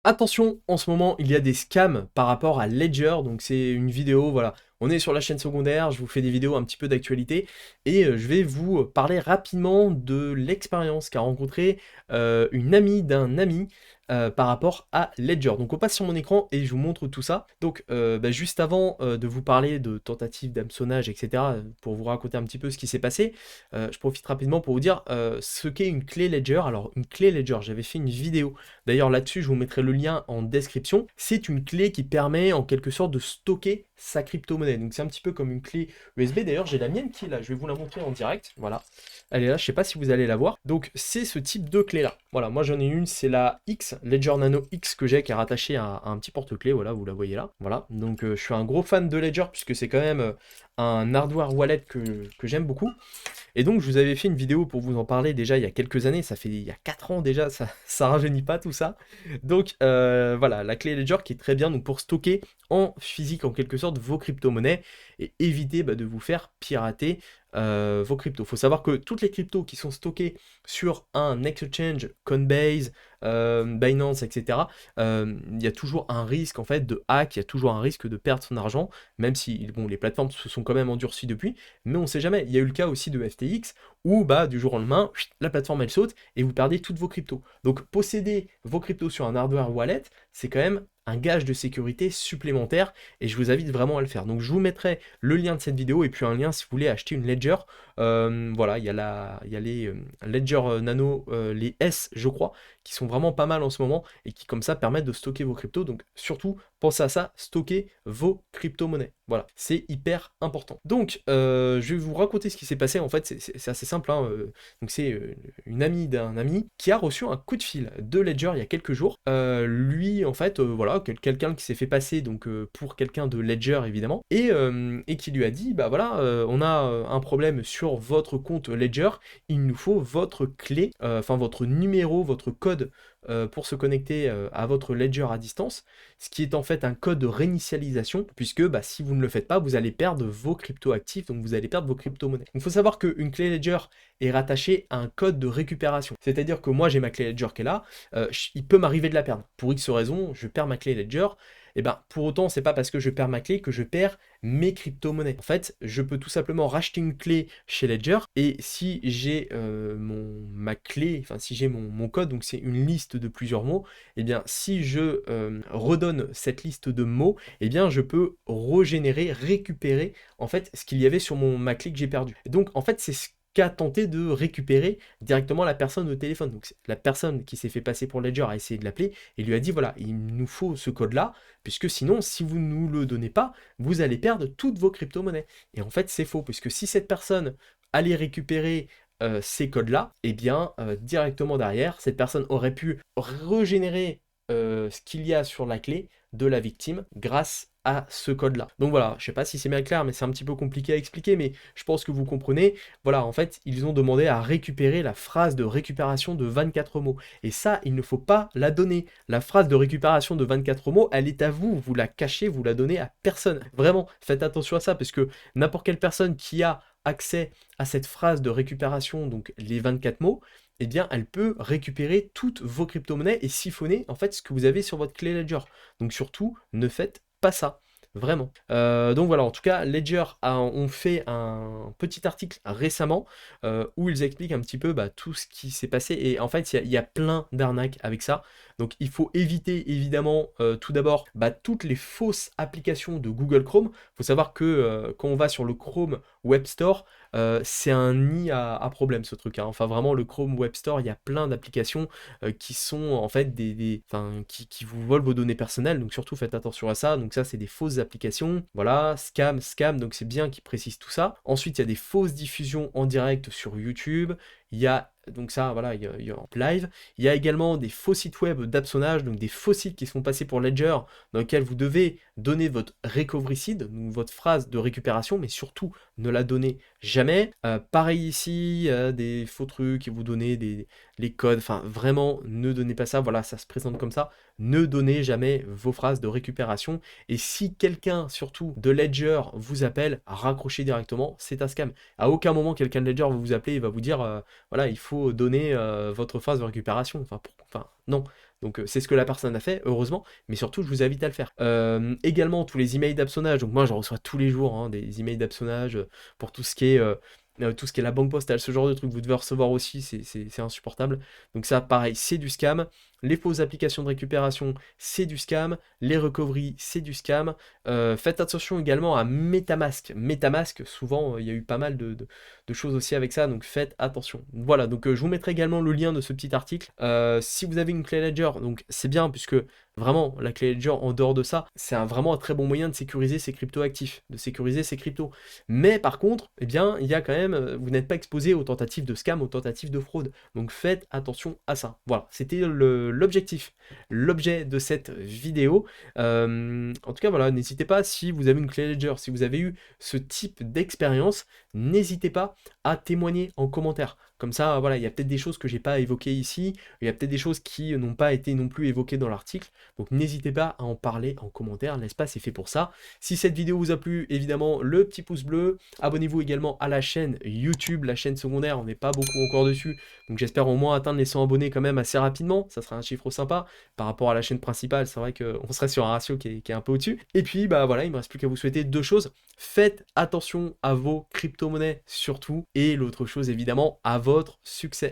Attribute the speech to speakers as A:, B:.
A: Attention, en ce moment, il y a des scams par rapport à Ledger, donc c'est une vidéo, voilà. On est sur la chaîne secondaire, je vous fais des vidéos un petit peu d'actualité, et je vais vous parler rapidement de l'expérience qu'a rencontré une amie d'un ami par rapport à Ledger. Donc on passe sur mon écran et je vous montre tout ça. Donc juste avant de vous parler de tentatives d'hameçonnage, etc., pour vous raconter un petit peu ce qui s'est passé, je profite rapidement pour vous dire ce qu'est une clé Ledger. Alors une clé Ledger, j'avais fait une vidéo. D'ailleurs, là-dessus, je vous mettrai le lien en description. C'est une clé qui permet en quelque sorte de stocker sa crypto-monnaie. Donc c'est un petit peu comme une clé USB. D'ailleurs, j'ai la mienne qui est là. Je vais vous la montrer en direct. Voilà. Elle est là. Je ne sais pas si vous allez la voir. Donc c'est ce type de clé-là. Voilà. Moi, j'en ai une. C'est la X, Ledger Nano X que j'ai, qui est rattachée à un petit porte-clés. Voilà, vous la voyez là. Voilà. Donc je suis un gros fan de Ledger puisque c'est quand même un hardware wallet que j'aime beaucoup. Et donc, je vous avais fait une vidéo pour vous en parler déjà il y a quelques années, ça fait il y a 4 ans déjà, ça rajeunit pas tout ça. Donc, voilà, la clé Ledger qui est très bien donc, pour stocker en physique en quelque sorte vos crypto-monnaies et éviter de vous faire pirater vos cryptos. Il faut savoir que toutes les cryptos qui sont stockées sur un exchange, Coinbase, Binance, etc., il y a toujours un risque en fait de hack, il y a toujours un risque de perdre son argent, même si bon, les plateformes se sont quand même endurcies depuis, mais on ne sait jamais. Il y a eu le cas aussi de FTX où du jour au lendemain, la plateforme elle saute et vous perdez toutes vos cryptos. Donc posséder vos cryptos sur un hardware wallet, c'est quand même un gage de sécurité supplémentaire et je vous invite vraiment à le faire. Donc je vous mettrai le lien de cette vidéo et puis un lien si vous voulez acheter une Ledger. Voilà, il y a les Ledger Nano, les S je crois, qui sont vraiment pas mal en ce moment et qui comme ça permettent de stocker vos cryptos. Donc surtout, pensez à ça, stocker vos crypto-monnaies. Voilà, c'est hyper important. Donc, je vais vous raconter ce qui s'est passé. En fait, c'est assez simple, hein. Donc, c'est une amie d'un ami qui a reçu un coup de fil de Ledger il y a quelques jours. Lui, en fait, voilà, quelqu'un qui s'est fait passer donc pour quelqu'un de Ledger évidemment, et qui lui a dit, bah voilà, on a un problème sur votre compte Ledger. Il nous faut votre clé, enfin votre numéro, votre code pour se connecter à votre Ledger à distance, ce qui est en fait un code de réinitialisation, puisque si vous ne le faites pas, vous allez perdre vos crypto-actifs, donc vous allez perdre vos crypto-monnaies. Il faut savoir qu'une clé Ledger est rattachée à un code de récupération. C'est-à-dire que moi, j'ai ma clé Ledger qui est là, il peut m'arriver de la perdre. Pour X raison, je perds ma clé Ledger, et pour autant, c'est pas parce que je perds ma clé que je perds mes crypto-monnaies. En fait, je peux tout simplement racheter une clé chez Ledger, et si j'ai ma clé, enfin si j'ai mon code, donc c'est une liste de plusieurs mots, et bien si je redonne cette liste de mots, et bien je peux régénérer, récupérer en fait ce qu'il y avait sur ma clé que j'ai perdue. Et donc en fait c'est ce qu'a tenté de récupérer directement la personne au téléphone. Donc la personne qui s'est fait passer pour Ledger a essayé de l'appeler et lui a dit voilà, il nous faut ce code-là, puisque sinon, si vous ne nous le donnez pas, vous allez perdre toutes vos crypto-monnaies. Et en fait, c'est faux, puisque si cette personne allait récupérer ces codes-là, et bien directement derrière, cette personne aurait pu régénérer ce qu'il y a sur la clé de la victime grâce à ce code-là. Donc voilà, je sais pas si c'est bien clair, mais c'est un petit peu compliqué à expliquer, mais je pense que vous comprenez. Voilà, en fait, ils ont demandé à récupérer la phrase de récupération de 24 mots. Et ça, il ne faut pas la donner. La phrase de récupération de 24 mots, elle est à vous. Vous la cachez, vous la donnez à personne. Vraiment, faites attention à ça, parce que n'importe quelle personne qui a accès à cette phrase de récupération, donc les 24 mots, eh bien, elle peut récupérer toutes vos crypto-monnaies et siphonner en fait ce que vous avez sur votre clé Ledger. Donc surtout, ne faites pas ça. Vraiment. Donc voilà, en tout cas, Ledger ont fait un petit article récemment où ils expliquent un petit peu tout ce qui s'est passé. Et en fait, il y a plein d'arnaques avec ça. Donc il faut éviter évidemment tout d'abord toutes les fausses applications de Google Chrome. Il faut savoir que quand on va sur le Chrome Web Store, c'est un nid à problème ce truc, hein. Enfin vraiment, le Chrome Web Store, il y a plein d'applications qui sont en fait enfin, qui vous volent vos données personnelles. Donc surtout faites attention à ça. Donc ça, c'est des fausses applications. Voilà, scam. Donc c'est bien qu'ils précisent tout ça. Ensuite, il y a des fausses diffusions en direct sur YouTube. Il y a donc ça, voilà, il y a en live. Il y a également des faux sites web d'hameçonnage, donc des faux sites qui sont passés pour Ledger, dans lesquels vous devez donner votre recovery seed, donc votre phrase de récupération, mais surtout ne la donnez jamais. Pareil ici, des faux trucs, et vous donnez les codes, enfin vraiment, ne donnez pas ça, voilà, ça se présente comme ça. Ne donnez jamais vos phrases de récupération. Et si quelqu'un, surtout de Ledger, vous appelle, raccrochez directement, c'est un scam. À aucun moment, quelqu'un de Ledger va vous appeler et va vous dire voilà, il faut donner votre phase de récupération. Enfin, non, Donc c'est ce que la personne a fait, heureusement, mais surtout je vous invite à le faire. Également tous les emails d'hameçonnage, donc moi j'en reçois tous les jours hein, des emails d'hameçonnage pour tout ce qui est la banque postale, ce genre de truc, vous devez recevoir aussi, c'est insupportable. Donc ça, pareil, c'est du scam. Les fausses applications de récupération, c'est du scam. Les recoveries, c'est du scam. Faites attention également à MetaMask. MetaMask, souvent, il y a eu pas mal de choses aussi avec ça, donc faites attention. Voilà, donc je vous mettrai également le lien de ce petit article. Si vous avez une clé Ledger, donc c'est bien, puisque vraiment, la clé Ledger, en dehors de ça, c'est vraiment un très bon moyen de sécuriser ses crypto-actifs, de sécuriser ses cryptos. Mais par contre, eh bien, il y a quand même, vous n'êtes pas exposé aux tentatives de scam, aux tentatives de fraude. Donc faites attention à ça. Voilà, c'était l'objectif, l'objet de cette vidéo. En tout cas, voilà, n'hésitez pas, si vous avez une clé Ledger, si vous avez eu ce type d'expérience, n'hésitez pas à témoigner en commentaire. Comme ça, voilà, il y a peut-être des choses que j'ai pas évoquées ici, il y a peut-être des choses qui n'ont pas été non plus évoquées dans l'article. Donc n'hésitez pas à en parler en commentaire, l'espace est fait pour ça. Si cette vidéo vous a plu, évidemment, le petit pouce bleu. Abonnez-vous également à la chaîne YouTube, la chaîne secondaire, on n'est pas beaucoup encore dessus. Donc j'espère au moins atteindre les 100 abonnés quand même assez rapidement, ça sera un chiffre sympa. Par rapport à la chaîne principale, c'est vrai qu'on serait sur un ratio qui est un peu au-dessus. Et puis, bah voilà, il me reste plus qu'à vous souhaiter deux choses. Faites attention à vos crypto-monnaies surtout. Et l'autre chose, évidemment, à votre succès.